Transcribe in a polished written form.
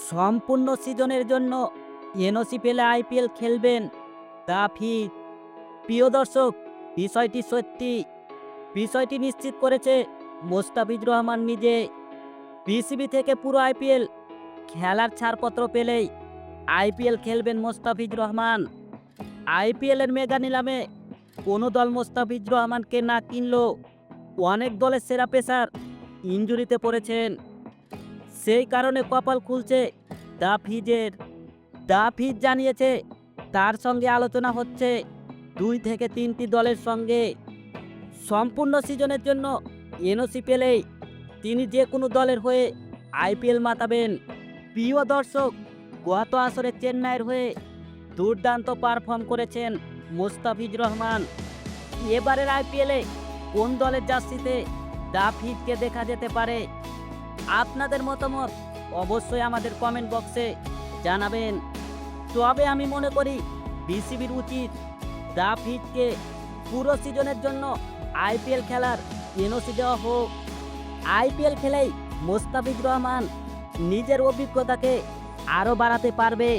সম্পূর্ণ সিজনের জন্য এনওসি পেলে আইপিএল খেলবেন তাফিজ। প্রিয় দর্শক, বিষয়টি সত্যি। বিষয়টি নিশ্চিত করেছে মোস্তাফিজুর রহমান নিজে। বিসিবি থেকে পুরো আইপিএল খেলার ছাড়পত্র পেলেই আইপিএল খেলবেন মোস্তাফিজুর রহমান। আইপিএলের মেগা নিলামে কোনো দল মোস্তাফিজুর রহমানকে না কিনলেও অনেক দলের সেরা পেসার ইনজুরিতে পড়েছেন। সেই কারণে কপাল খুলছে তাফিজের। তাফিজ জানিয়েছে তার সঙ্গে আলোচনা হচ্ছে 2 থেকে 3টি দলের সঙ্গে। সম্পূর্ণ সিজনের জন্য এনওসি পেলেই তিনি যে কোনো দলের হয়ে আইপিএল মাতাবেন। প্রিয় দর্শক, গত আসরে চেন্নাইয়ের হয়ে দুর্দান্ত পারফর্ম করেছেন মোস্তাফিজুর রহমান। এবারের আইপিএলে কোন দলের জার্সিতে তাফিজকে দেখা যেতে পারে? আপনাদের মতামত অবশ্যই আমাদের কমেন্ট বক্সে জানাবেন। তবে আমি মনে করি বিসিবির উচিত তাফিজকে পুরো সিজনের জন্য আইপিএল খেলার এনওসি দেওয়া হোক। আইপিএল খেলেই মোস্তাফিজুর রহমান নিজের অভিজ্ঞতাকে আরও বাড়াতে পারবে।